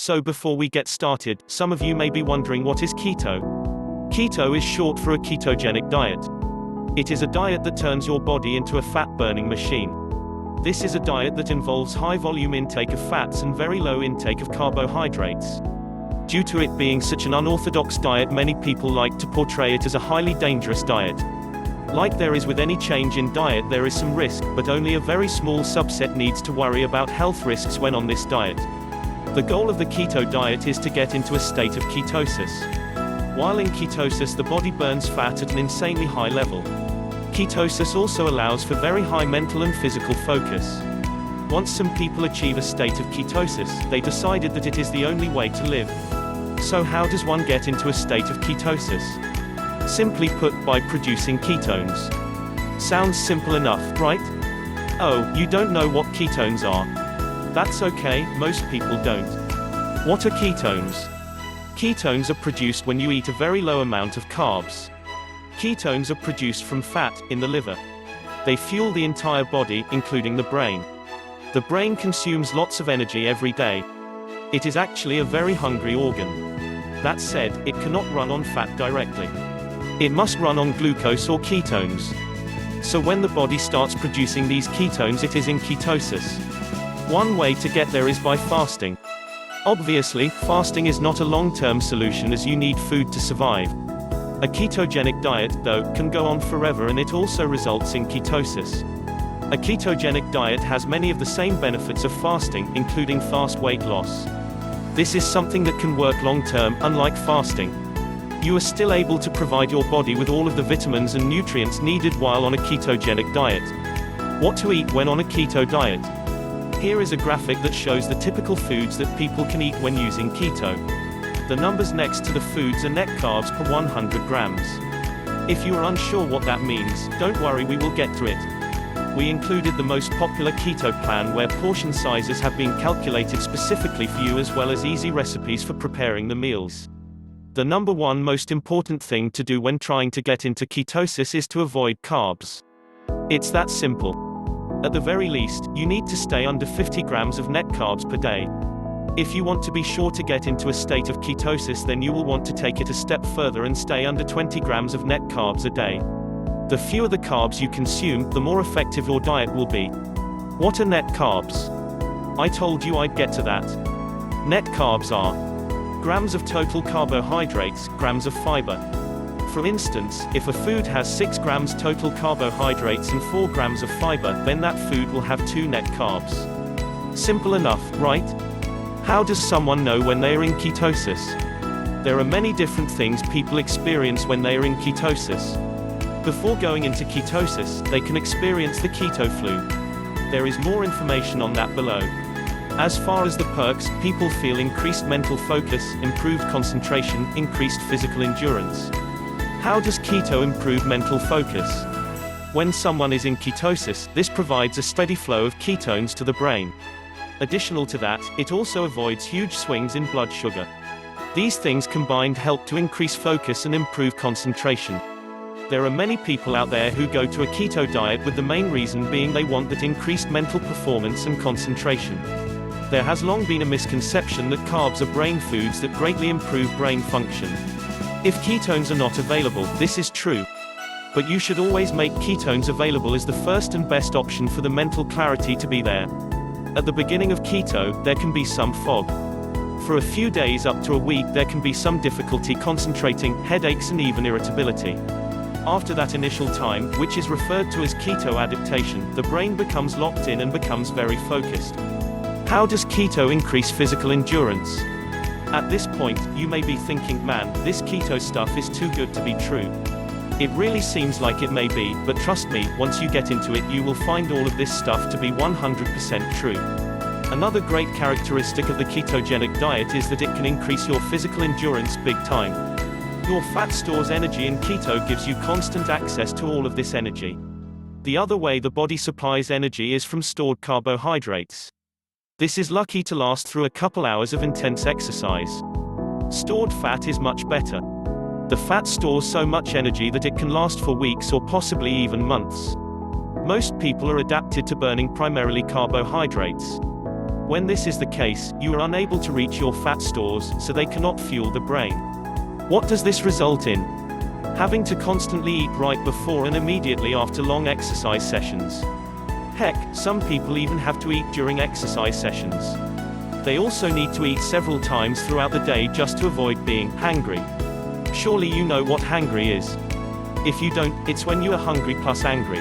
So before we get started, some of you may be wondering, what is keto? Keto is short for a ketogenic diet. It is a diet that turns your body into a fat-burning machine. This is a diet that involves high-volume intake of fats and very low intake of carbohydrates. Due to it being such an unorthodox diet, many people like to portray it as a highly dangerous diet. Like there is with any change in diet, there is some risk, but only a very small subset needs to worry about health risks when on this diet. The goal of the keto diet is to get into a state of ketosis. While in ketosis, the body burns fat at an insanely high level. Ketosis also allows for very high mental and physical focus. Once some people achieve a state of ketosis, they decided that it is the only way to live. So how does one get into a state of ketosis? Simply put, by producing ketones. Sounds simple enough, right? Oh, you don't know what ketones are? That's okay, most people don't. What are ketones? Ketones are produced when you eat a very low amount of carbs. Ketones are produced from fat in the liver. They fuel the entire body, including the brain. The brain consumes lots of energy every day. It is actually a very hungry organ. That said, it cannot run on fat directly. It must run on glucose or ketones. So when the body starts producing these ketones, it is in ketosis. One way to get there is by fasting. Obviously, fasting is not a long-term solution, as you need food to survive. A ketogenic diet, though, can go on forever, and it also results in ketosis. A ketogenic diet has many of the same benefits of fasting, including fast weight loss. This is something that can work long-term, unlike fasting. You are still able to provide your body with all of the vitamins and nutrients needed while on a ketogenic diet. What to eat when on a keto diet? Here is a graphic that shows the typical foods that people can eat when using keto. The numbers next to the foods are net carbs per 100 grams. If you are unsure what that means, don't worry, we will get to it. We included the most popular keto plan, where portion sizes have been calculated specifically for you, as well as easy recipes for preparing the meals. The number one most important thing to do when trying to get into ketosis is to avoid carbs. It's that simple. At the very least, you need to stay under 50 grams of net carbs per day. If you want to be sure to get into a state of ketosis, then you will want to take it a step further and stay under 20 grams of net carbs a day. The fewer the carbs you consume, the more effective your diet will be. What are net carbs? I told you I'd get to that. Net carbs are grams of total carbohydrates, grams of fiber. For instance, if a food has 6 grams total carbohydrates and 4 grams of fiber, then that food will have 2 net carbs. Simple enough, right? How does someone know when they are in ketosis? There are many different things people experience when they are in ketosis. Before going into ketosis, they can experience the keto flu. There is more information on that below. As far as the perks, people feel increased mental focus, improved concentration, increased physical endurance. How does keto improve mental focus? When someone is in ketosis, this provides a steady flow of ketones to the brain. Additional to that, it also avoids huge swings in blood sugar. These things combined help to increase focus and improve concentration. There are many people out there who go to a keto diet with the main reason being they want that increased mental performance and concentration. There has long been a misconception that carbs are brain foods that greatly improve brain function. If ketones are not available, this is true. But you should always make ketones available as the first and best option for the mental clarity to be there. At the beginning of keto, there can be some fog. For a few days up to a week, there can be some difficulty concentrating, headaches, and even irritability. After that initial time, which is referred to as keto adaptation, the brain becomes locked in and becomes very focused. How does keto increase physical endurance? At this point, you may be thinking, man, this keto stuff is too good to be true. It really seems like it may be, but trust me, once you get into it, you will find all of this stuff to be 100% true. Another great characteristic of the ketogenic diet is that it can increase your physical endurance big time. Your fat stores energy, and keto gives you constant access to all of this energy. The other way the body supplies energy is from stored carbohydrates. This is lucky to last through a couple hours of intense exercise. Stored fat is much better. The fat stores so much energy that it can last for weeks or possibly even months. Most people are adapted to burning primarily carbohydrates. When this is the case, you are unable to reach your fat stores, so they cannot fuel the brain. What does this result in? Having to constantly eat right before and immediately after long exercise sessions. Heck, some people even have to eat during exercise sessions. They also need to eat several times throughout the day just to avoid being hangry. Surely you know what hangry is. If you don't, it's when you are hungry plus angry.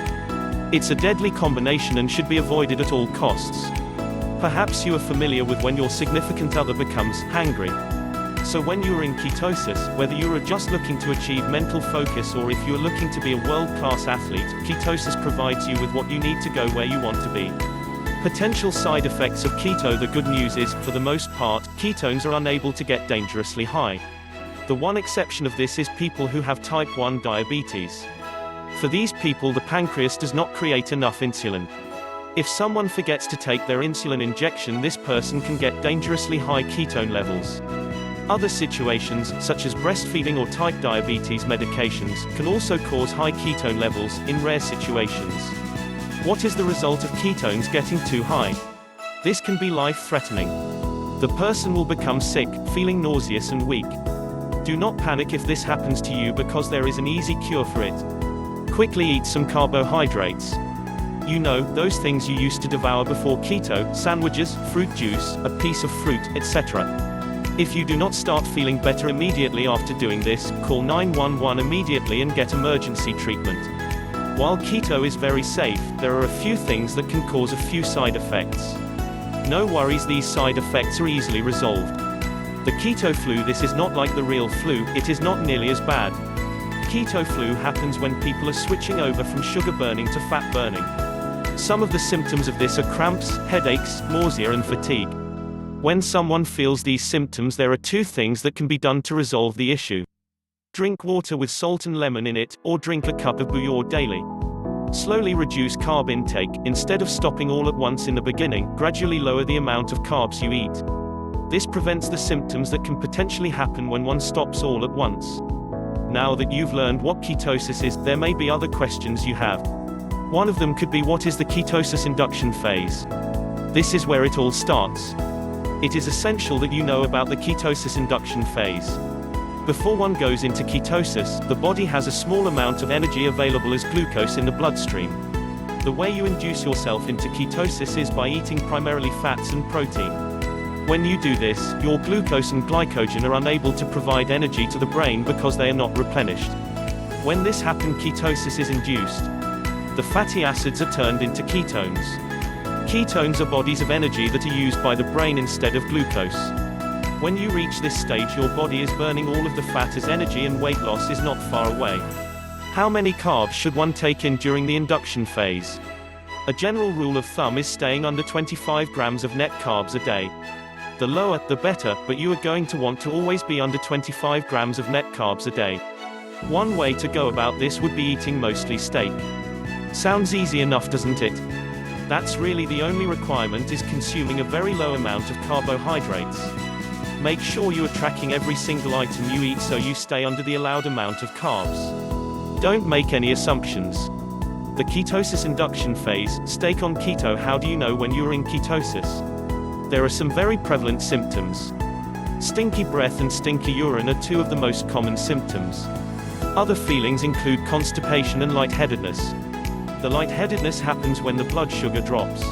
It's a deadly combination and should be avoided at all costs. Perhaps you are familiar with when your significant other becomes hangry. So when you are in ketosis, whether you are just looking to achieve mental focus or if you are looking to be a world-class athlete, ketosis provides you with what you need to go where you want to be. Potential side effects of keto. The good news is, for the most part, ketones are unable to get dangerously high. The one exception of this is people who have type 1 diabetes. For these people, the pancreas does not create enough insulin. If someone forgets to take their insulin injection, this person can get dangerously high ketone levels. Other situations, such as breastfeeding or type diabetes medications, can also cause high ketone levels, in rare situations. What is the result of ketones getting too high? This can be life-threatening. The person will become sick, feeling nauseous and weak. Do not panic if this happens to you, because there is an easy cure for it. Quickly eat some carbohydrates. You know, those things you used to devour before keto: sandwiches, fruit juice, a piece of fruit, etc. If you do not start feeling better immediately after doing this, call 911 immediately and get emergency treatment. While keto is very safe, there are a few things that can cause a few side effects. No worries, these side effects are easily resolved. The keto flu. This is not like the real flu, it is not nearly as bad. Keto flu happens when people are switching over from sugar burning to fat burning. Some of the symptoms of this are cramps, headaches, nausea and fatigue. When someone feels these symptoms, there are two things that can be done to resolve the issue. Drink water with salt and lemon in it, or drink a cup of bouillon daily. Slowly reduce carb intake. Instead of stopping all at once in the beginning, gradually lower the amount of carbs you eat. This prevents the symptoms that can potentially happen when one stops all at once. Now that you've learned what ketosis is, there may be other questions you have. One of them could be, what is the ketosis induction phase? This is where it all starts. It is essential that you know about the ketosis induction phase. Before one goes into ketosis, the body has a small amount of energy available as glucose in the bloodstream. The way you induce yourself into ketosis is by eating primarily fats and protein. When you do this, your glucose and glycogen are unable to provide energy to the brain because they are not replenished. When this happens, ketosis is induced. The fatty acids are turned into ketones. Ketones are bodies of energy that are used by the brain instead of glucose. When you reach this stage, your body is burning all of the fat as energy and weight loss is not far away. How many carbs should one take in during the induction phase? A general rule of thumb is staying under 25 grams of net carbs a day. The lower, the better, but you are going to want to always be under 25 grams of net carbs a day. One way to go about this would be eating mostly steak. Sounds easy enough, doesn't it? That's really the only requirement, is consuming a very low amount of carbohydrates. Make sure you are tracking every single item you eat so you stay under the allowed amount of carbs. Don't make any assumptions. The ketosis induction phase, steak on keto. How do you know when you are in ketosis? There are some very prevalent symptoms. Stinky breath and stinky urine are two of the most common symptoms. Other feelings include constipation and lightheadedness. The lightheadedness happens when the blood sugar drops.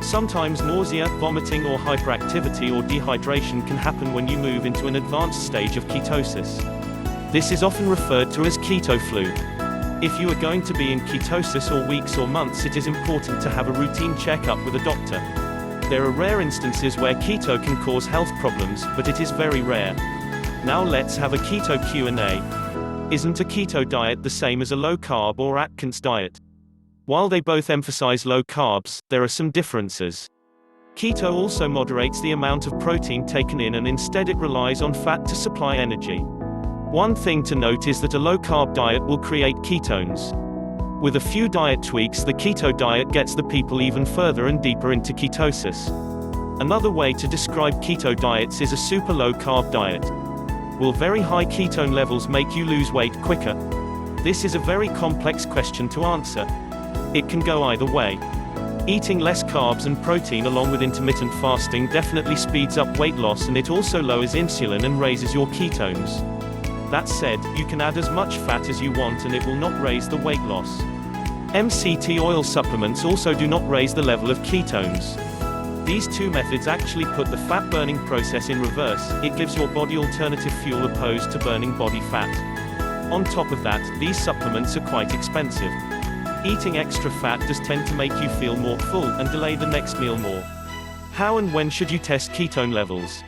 Sometimes nausea, vomiting or hyperactivity or dehydration can happen when you move into an advanced stage of ketosis. This is often referred to as keto flu. If you are going to be in ketosis for weeks or months, it is important to have a routine checkup with a doctor. There are rare instances where keto can cause health problems, but it is very rare. Now let's have a keto Q&A. Isn't a keto diet the same as a low-carb or Atkins diet? While they both emphasize low carbs, there are some differences. Keto also moderates the amount of protein taken in, and instead it relies on fat to supply energy. One thing to note is that a low-carb diet will create ketones. With a few diet tweaks, the keto diet gets the people even further and deeper into ketosis. Another way to describe keto diets is a super low-carb diet. Will very high ketone levels make you lose weight quicker? This is a very complex question to answer. It can go either way. Eating less carbs and protein along with intermittent fasting definitely speeds up weight loss, and it also lowers insulin and raises your ketones. That said, you can add as much fat as you want and it will not raise the weight loss. MCT oil supplements also do not raise the level of ketones. These two methods actually put the fat burning process in reverse. It gives your body alternative fuel opposed to burning body fat. On top of that, these supplements are quite expensive. Eating extra fat does tend to make you feel more full and delay the next meal more. How and when should you test ketone levels?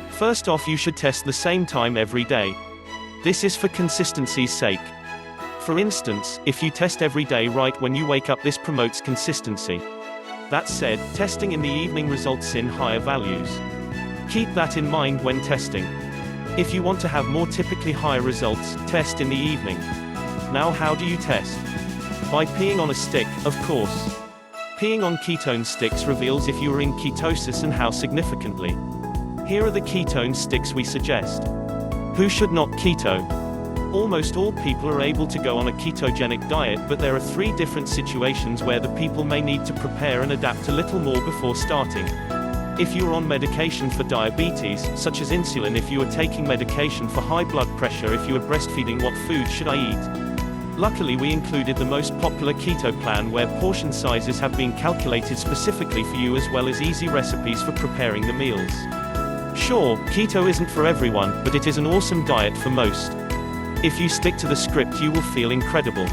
First off, you should test the same time every day. This is for consistency's sake. For instance, if you test every day right when you wake up, this promotes consistency. That said, testing in the evening results in higher values. Keep that in mind when testing. If you want to have more typically higher results, test in the evening. Now, how do you test? By peeing on a stick, of course. Peeing on ketone sticks reveals if you are in ketosis and how significantly. Here are the ketone sticks we suggest. Who should not keto? Almost all people are able to go on a ketogenic diet, but there are 3 different situations where the people may need to prepare and adapt a little more before starting. If you are on medication for diabetes, such as insulin, if you are taking medication for high blood pressure, if you are breastfeeding, what food should I eat? Luckily, we included the most popular keto plan where portion sizes have been calculated specifically for you, as well as easy recipes for preparing the meals. Sure, keto isn't for everyone, but it is an awesome diet for most. If you stick to the script, you will feel incredible.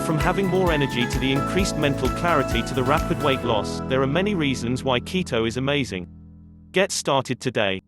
From having more energy to the increased mental clarity to the rapid weight loss, there are many reasons why keto is amazing. Get started today.